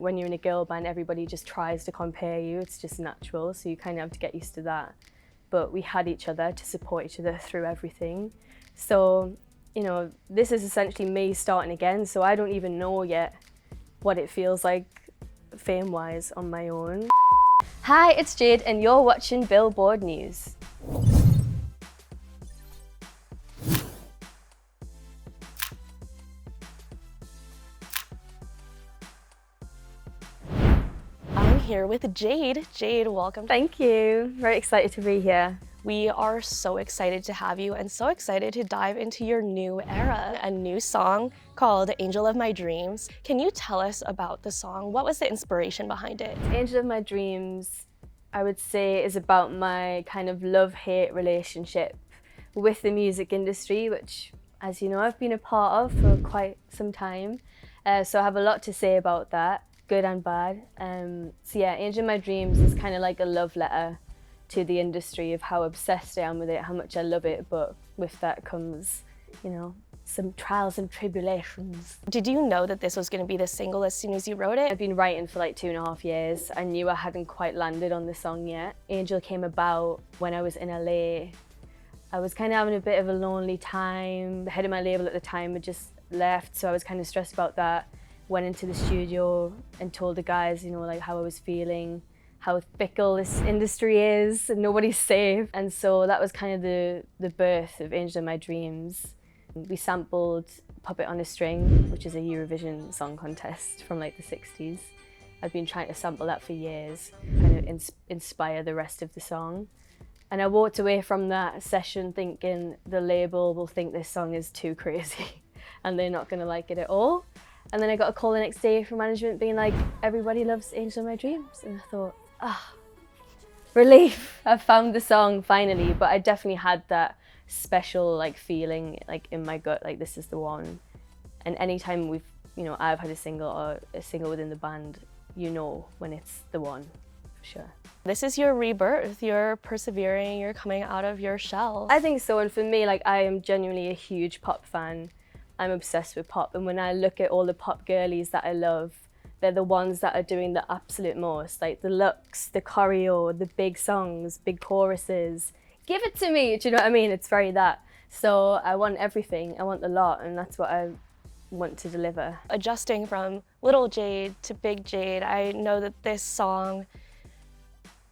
When you're in a girl band, everybody just tries to compare you. It's just natural, so you kind of have to get used to that. But we had each other to support each other through everything. So, you know, this is essentially me starting again, so I don't even know yet what it feels like fame-wise on my own. Hi, it's Jade and you're watching Billboard News. I'm here with Jade. Jade, welcome. Thank you. Very excited to be here. We are so excited to have you and so excited to dive into your new era, a new song called Angel of My Dreams. Can you tell us about the song? What was the inspiration behind it? Angel of My Dreams, I would say, is about my kind of love-hate relationship with the music industry, which, as you know, I've been a part of for quite some time. So I have a lot to say about that, good and bad. So yeah, Angel of My Dreams is kind of like a love letter to the industry of how obsessed I am with it, how much I love it, but with that comes, you know, some trials and tribulations. Did you know that this was going to be the single as soon as you wrote it? I've been writing for like 2.5 years. I knew I hadn't quite landed on the song yet. Angel came about when I was in LA. I was kind of having a bit of a lonely time. The head of my label at the time had just left, so I was kind of stressed about that. Went into the studio and told the guys, you know, like how I was feeling, how fickle this industry is and nobody's safe. And so that was kind of the birth of Angel of My Dreams. We sampled Puppet on a String, which is a Eurovision song contest from like the 60s. I've been trying to sample that for years, kind of inspire the rest of the song. And I walked away from that session thinking the label will think this song is too crazy and they're not gonna like it at all. And then I got a call the next day from management being like, everybody loves Angel of My Dreams. And I thought, relief, I've found the song finally. But I definitely had that special like feeling like in my gut, like this is the one. And anytime I've had a single or a single within the band, you know when it's the one, for sure. This is your rebirth, you're persevering, you're coming out of your shell. I think so, and for me, like I am genuinely a huge pop fan. I'm obsessed with pop, and when I look at all the pop girlies that I love, they're the ones that are doing the absolute most, like the looks, the choreo, the big songs, big choruses. Give it to me, do you know what I mean? It's very that. So I want everything, I want the lot, and that's what I want to deliver. Adjusting from little Jade to big Jade, I know that this song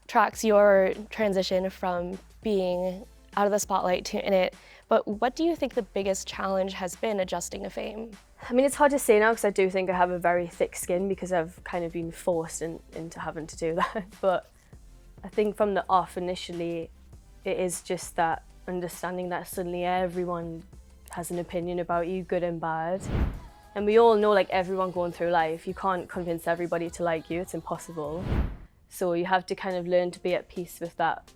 tracks your transition from being out of the spotlight to in it. But what do you think the biggest challenge has been adjusting to fame? I mean, it's hard to say now because I do think I have a very thick skin because I've kind of been forced into having to do that. But I think from the off initially, it is just that understanding that suddenly everyone has an opinion about you, good and bad. And we all know, like everyone going through life, you can't convince everybody to like you, it's impossible. So you have to kind of learn to be at peace with that,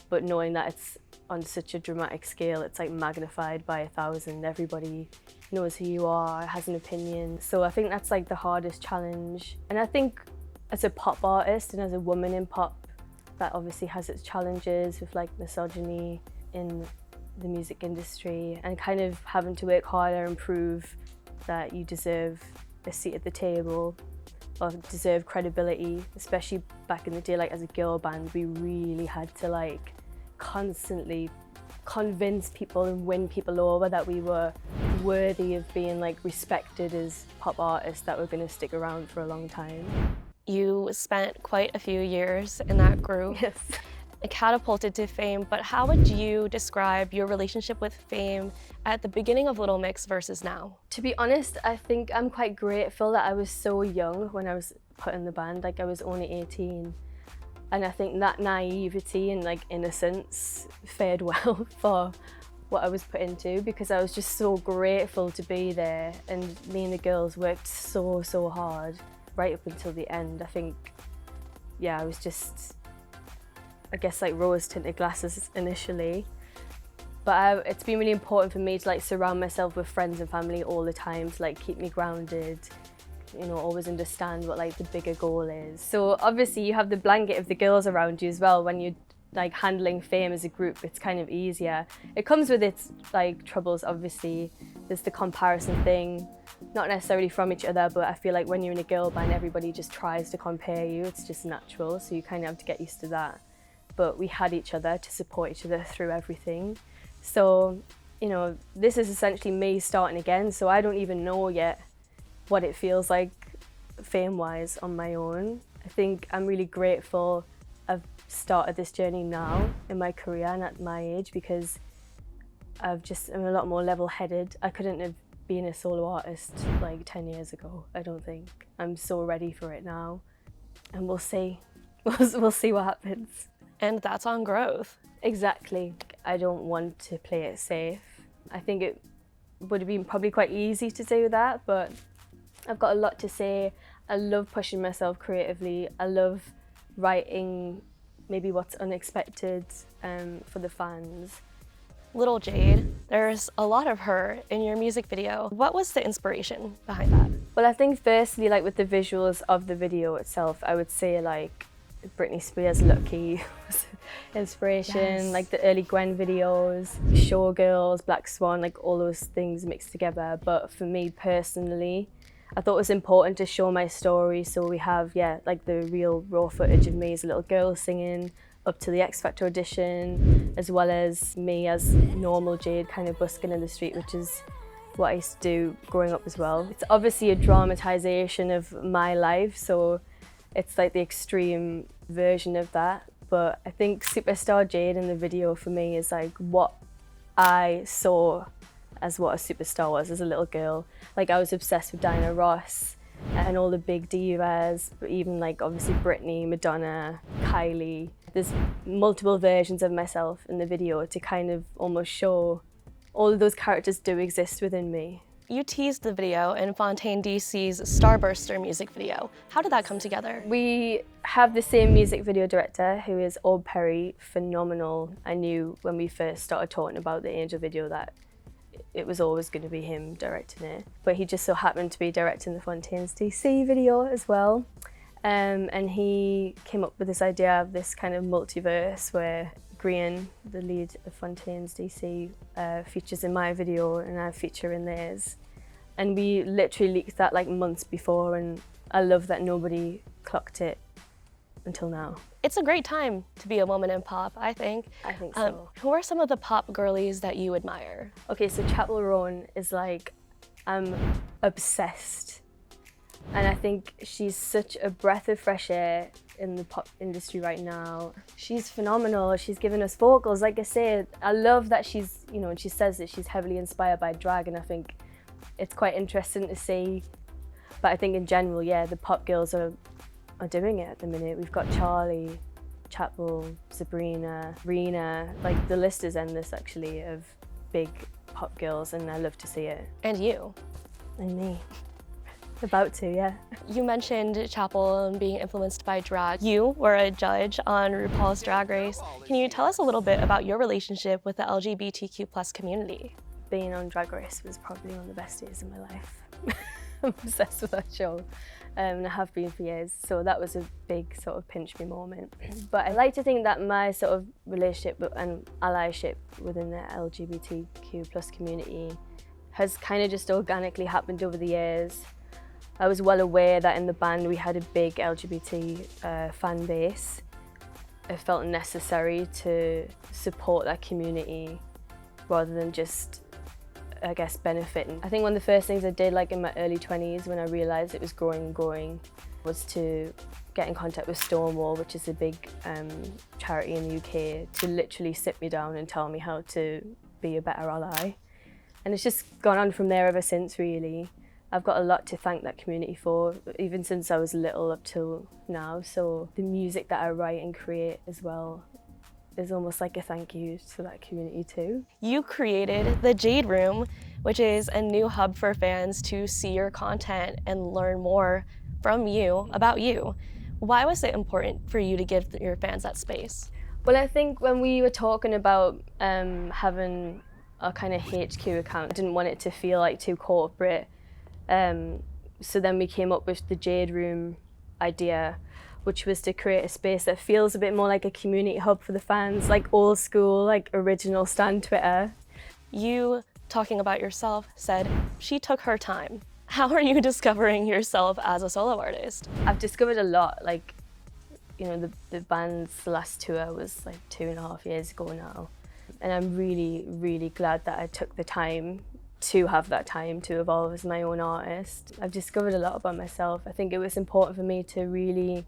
but knowing that it's on such a dramatic scale, it's like magnified by 1,000. Everybody knows who you are, has an opinion. So I think that's like the hardest challenge. And I think as a pop artist and as a woman in pop, that obviously has its challenges with like misogyny in the music industry and kind of having to work harder and prove that you deserve a seat at the table or deserve credibility, especially back in the day, like as a girl band, we really had to like constantly convince people and win people over that we were worthy of being like respected as pop artists that were going to stick around for a long time. You spent quite a few years in that group. Yes. Catapulted to fame, but how would you describe your relationship with fame at the beginning of Little Mix versus now? To be honest, I think I'm quite grateful that I was so young when I was put in the band. Like I was only 18. And I think that naivety and like innocence fared well for what I was put into because I was just so grateful to be there, and me and the girls worked so hard right up until the end. I think, yeah, I was just, I guess like rose-tinted glasses initially. But it's been really important for me to like surround myself with friends and family all the time to like keep me grounded, you know, always understand what like the bigger goal is. So obviously you have the blanket of the girls around you as well. When you're like handling fame as a group, it's kind of easier. It comes with its like troubles, obviously. There's the comparison thing. not necessarily from each other, but I feel like when you're in a girl band, everybody just tries to compare you. It's just natural, so you kind of have to get used to that. But we had each other to support each other through everything. So, you know, this is essentially me starting again, so I don't even know yet what it feels like fame-wise on my own. I think I'm really grateful I've started this journey now in my career and at my age, because I'm a lot more level-headed. I couldn't have been a solo artist like 10 years ago, I don't think. I'm so ready for it now, and we'll see. We'll see what happens. And that's on growth. Exactly. I don't want to play it safe. I think it would have been probably quite easy to do that, but I've got a lot to say. I love pushing myself creatively. I love writing maybe what's unexpected for the fans. Little Jade, there's a lot of her in your music video. What was the inspiration behind that? Well, I think firstly, like with the visuals of the video itself, I would say like Britney Spears' Lucky was inspiration, yes. Like the early Gwen videos, Showgirls, Black Swan, like all those things mixed together. But for me personally, I thought it was important to show my story. So we have, like the real raw footage of me as a little girl singing up to the X Factor audition, as well as me as normal Jade kind of busking in the street, which is what I used to do growing up as well. It's obviously a dramatization of my life, so it's like the extreme version of that. But I think Superstar Jade in the video for me is like what I saw as what a superstar was as a little girl. Like I was obsessed with Diana Ross and all the big divas, but even like obviously Britney, Madonna, Kylie. There's multiple versions of myself in the video to kind of almost show all of those characters do exist within me. You teased the video in Fontaine DC's Starburster music video. How did that come together? We have the same music video director, who is Ord Perry, phenomenal. I knew when we first started talking about the Angel video that it was always going to be him directing it. But he just so happened to be directing the Fontaine's DC video as well. And he came up with this idea of this kind of multiverse where Grian, the lead of Fontaine's DC, features in my video and I feature in theirs. And we literally leaked that like months before, and I love that nobody clocked it until now. It's a great time to be a woman in pop, I think. I think so. Who are some of the pop girlies that you admire? Okay, so Chapel Roan is like, I'm obsessed. And I think she's such a breath of fresh air in the pop industry right now. She's phenomenal. She's given us vocals. Like I said, I love that she's, you know, and she says that she's heavily inspired by drag, and I think it's quite interesting to see. But I think in general, the pop girls are doing it at the minute. We've got Charlie, Chapel, Sabrina, Rena, like the list is endless actually of big pop girls, and I love to see it. And you. And me. About to, yeah. You mentioned Chapel and being influenced by drag. You were a judge on RuPaul's Drag Race. Can you tell us a little bit about your relationship with the LGBTQ+ community? Being on Drag Race was probably one of the best days of my life. I'm obsessed with that show, and I have been for years, so that was a big sort of pinch me moment. But I like to think that my sort of relationship and allyship within the LGBTQ+ community has kind of just organically happened over the years. I was well aware that in the band we had a big LGBT fan base. It felt necessary to support that community rather than just, I guess, benefiting. I think one of the first things I did, like in my early 20s, when I realised it was growing and growing, was to get in contact with Stonewall, which is a big charity in the UK, to literally sit me down and tell me how to be a better ally. And it's just gone on from there ever since, really. I've got a lot to thank that community for, even since I was little up till now. So the music that I write and create as well is almost like a thank you to that community too. You created the Jade Room, which is a new hub for fans to see your content and learn more from you, about you. Why was it important for you to give your fans that space? Well, I think when we were talking about having a kind of HQ account, I didn't want it to feel like too corporate. So then we came up with the Jade Room idea, which was to create a space that feels a bit more like a community hub for the fans, like old school, like original Stan Twitter. You, talking about yourself, said she took her time. How are you discovering yourself as a solo artist? I've discovered a lot, like, you know, the band's last tour was like 2.5 years ago now. And I'm really, really glad that I took the time to have that time to evolve as my own artist. I've discovered a lot about myself. I think it was important for me to really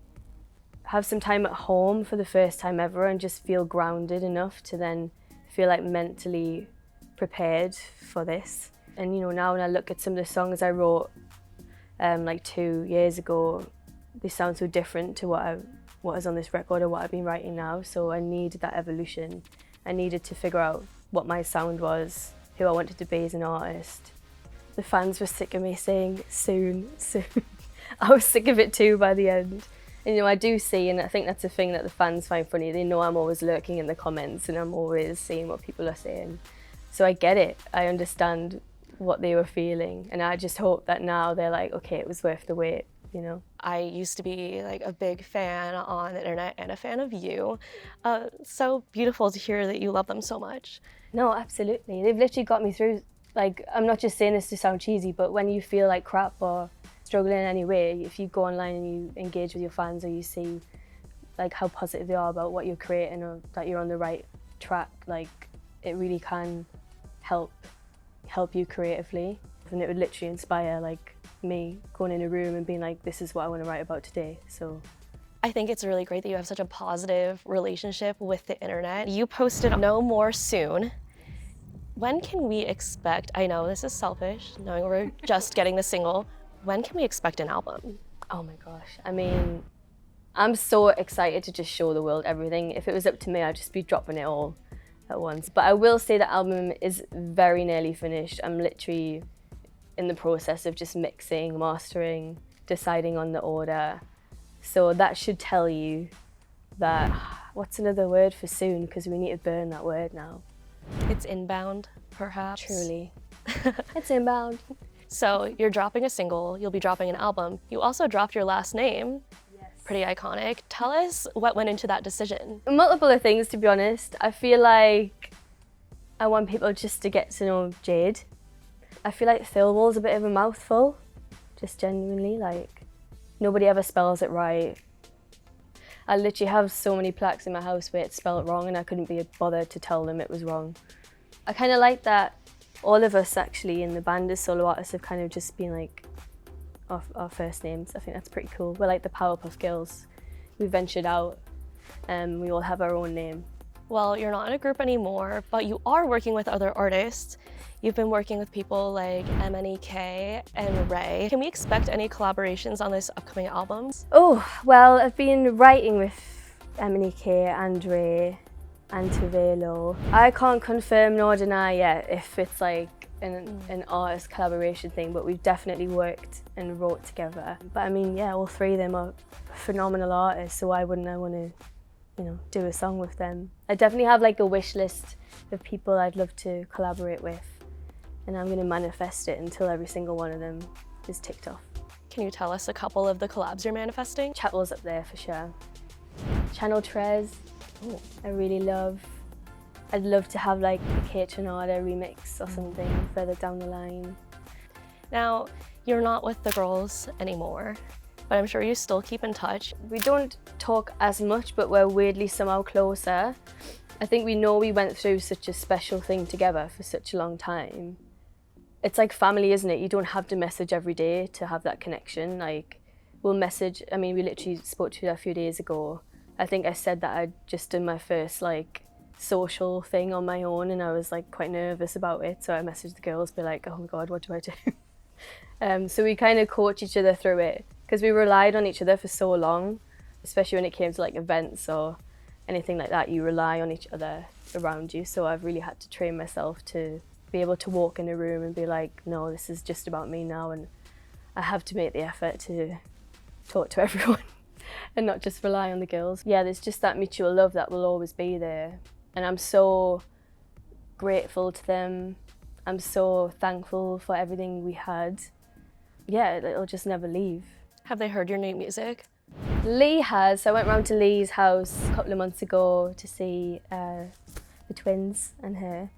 have some time at home for the first time ever and just feel grounded enough to then feel like mentally prepared for this. And you know, now when I look at some of the songs I wrote like 2 years ago, they sound so different to what is on this record or what I've been writing now. So I needed that evolution. I needed to figure out what my sound was, who I wanted to be as an artist. The fans were sick of me saying soon, soon. I was sick of it too by the end. And you know, I do see, and I think that's a thing that the fans find funny, they know I'm always lurking in the comments and I'm always seeing what people are saying. So I get it, I understand what they were feeling, and I just hope that now they're like, okay, it was worth the wait, you know? I used to be like a big fan on the internet and a fan of you. So beautiful to hear that you love them so much. No, absolutely. They've literally got me through, like, I'm not just saying this to sound cheesy, but when you feel like crap or struggling in any way, if you go online and you engage with your fans or you see like how positive they are about what you're creating or that you're on the right track, like it really can help you creatively. And it would literally inspire like me going in a room and being like, this is what I want to write about today. So I think it's really great that you have such a positive relationship with the internet. You posted No More Soon. When can we expect, I know this is selfish, knowing we're just getting the single, when can we expect an album? Oh my gosh, I mean, I'm so excited to just show the world everything. If it was up to me, I'd just be dropping it all at once. But I will say the album is very nearly finished. I'm literally in the process of just mixing, mastering, deciding on the order. So that should tell you that, what's another word for soon? Because we need to burn that word now. It's inbound, perhaps? Truly. It's inbound. So you're dropping a single, you'll be dropping an album. You also dropped your last name. Yes. Pretty iconic. Tell us what went into that decision. Multiple of things, to be honest. I feel like I want people just to get to know Jade. I feel like Thirlwall's a bit of a mouthful, just genuinely, like nobody ever spells it right. I literally have so many plaques in my house where it's spelled wrong and I couldn't be bothered to tell them it was wrong. I kind of like that all of us actually in the band as solo artists have kind of just been like our first names. I think that's pretty cool. We're like the Powerpuff Girls. We ventured out and we all have our own name. Well, you're not in a group anymore, but you are working with other artists. You've been working with people like MNEK and RAYE. Can we expect any collaborations on this upcoming album? Oh, well, I've been writing with MNEK and RAYE and Tove Lo. I can't confirm nor deny yet if it's like an artist collaboration thing, but we've definitely worked and wrote together. But I mean, yeah, all three of them are phenomenal artists, so why wouldn't I want to, you know, do a song with them? I definitely have like a wish list of people I'd love to collaborate with, and I'm going to manifest it until every single one of them is ticked off. Can you tell us a couple of the collabs you're manifesting? Chapel's up there for sure. Channel Trez, I really love. I'd love to have like a Kate Trinada remix or something further down the line. Now, you're not with the girls anymore, but I'm sure you still keep in touch. We don't talk as much, but we're weirdly somehow closer. I think we know we went through such a special thing together for such a long time. It's like family, isn't it? You don't have to message every day to have that connection. Like, we'll message, I mean, we literally spoke to you a few days ago. I think I said that I'd just done my first like social thing on my own and I was like quite nervous about it. So I messaged the girls, be like, oh my God, what do I do? So we kind of coach each other through it because we relied on each other for so long, especially when it came to like events or anything like that. You rely on each other around you. So I've really had to train myself to be able to walk in a room and be like, no, this is just about me now, and I have to make the effort to talk to everyone and not just rely on the girls. Yeah, there's just that mutual love that will always be there, and I'm so grateful to them. I'm so thankful for everything we had. Yeah, it'll just never leave. Have they heard your new music? Lee has. I went round to Lee's house a couple of months ago to see the twins and her.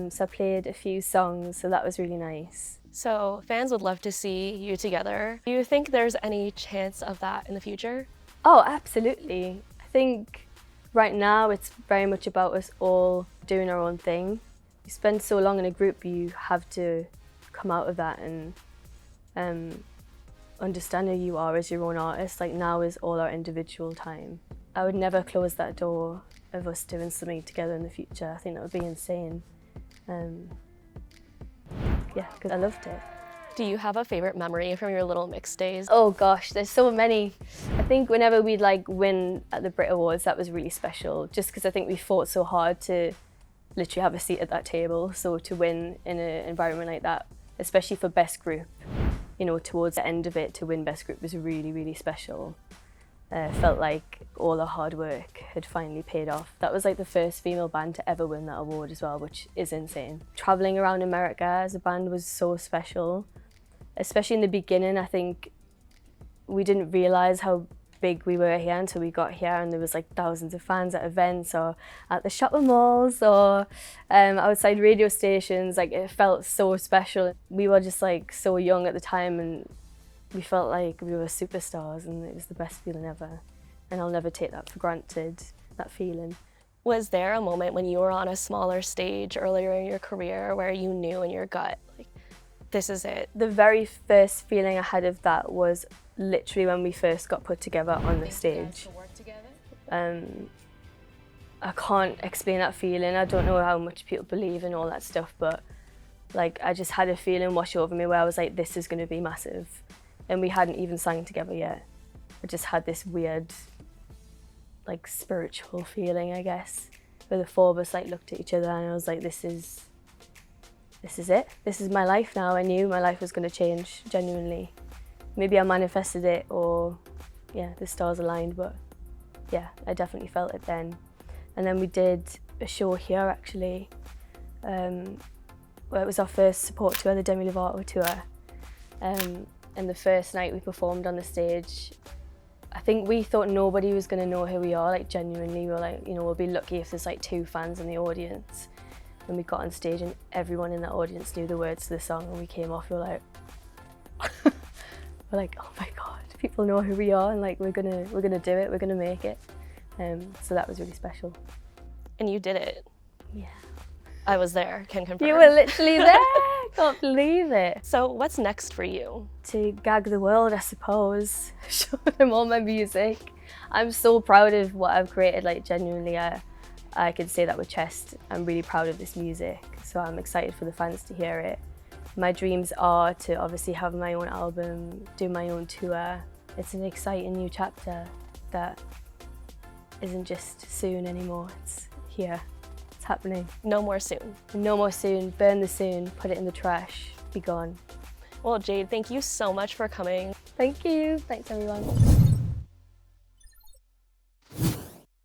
So I played a few songs, so that was really nice. So fans would love to see you together. Do you think there's any chance of that in the future? Oh, absolutely. I think right now it's very much about us all doing our own thing. You spend so long in a group, you have to come out of that and understand who you are as your own artist. Like, now is all our individual time. I would never close that door of us doing something together in the future. I think that would be insane. Yeah, because I loved it. Do you have a favorite memory from your Little Mix days? Oh gosh, there's so many. I think whenever we'd like win at the Brit Awards, that was really special, just because I think we fought so hard to literally have a seat at that table. So to win in an environment like that, especially for Best Group, you know, towards the end of it, to win Best Group was really, really special. Felt like all our hard work had finally paid off. That was like the first female band to ever win that award as well, which is insane. Traveling around America as a band was so special, especially in the beginning. I think we didn't realize how big we were here until we got here, and there was like thousands of fans at events or at the shopping malls or outside radio stations. Like, it felt so special. We were just like so young at the time, and we felt like we were superstars, and it was the best feeling ever. And I'll never take that for granted, that feeling. Was there a moment when you were on a smaller stage earlier in your career where you knew in your gut, like, this is it? The very first feeling I had of that was literally when we first got put together on the stage. I can't explain that feeling. I don't know how much people believe in all that stuff, but like, I just had a feeling wash over me where I was like, this is going to be massive. And we hadn't even sang together yet. I just had this weird, like, spiritual feeling, I guess, where the four of us like looked at each other, and I was like, this is it. This is my life now. I knew my life was going to change, genuinely. Maybe I manifested it, or yeah, the stars aligned, but yeah, I definitely felt it then. And then we did a show here, actually, where it was our first support tour, the Demi Lovato tour. And the first night we performed on the stage, I think we thought nobody was going to know who we are, like, genuinely. We were like, you know, we'll be lucky if there's like 2 fans in the audience. And we got on stage and everyone in that audience knew the words to the song, and we came off, we were like, we're like, oh my God, people know who we are, and like, we're gonna do it, we're gonna make it. So that was really special. And you did it. Yeah. I was there, can confirm. You were literally there. Can't believe it. So what's next for you? To gag the world, I suppose. Show them all my music. I'm so proud of what I've created, like, genuinely. I can say that with chest. I'm really proud of this music, so I'm excited for the fans to hear it. My dreams are to obviously have my own album, do my own tour. It's an exciting new chapter that isn't just soon anymore, it's here. It's happening. No more soon. No more soon. Burn the soon, put it in the trash, be gone. Well, Jade, thank you so much for coming. Thank you. Thanks, everyone.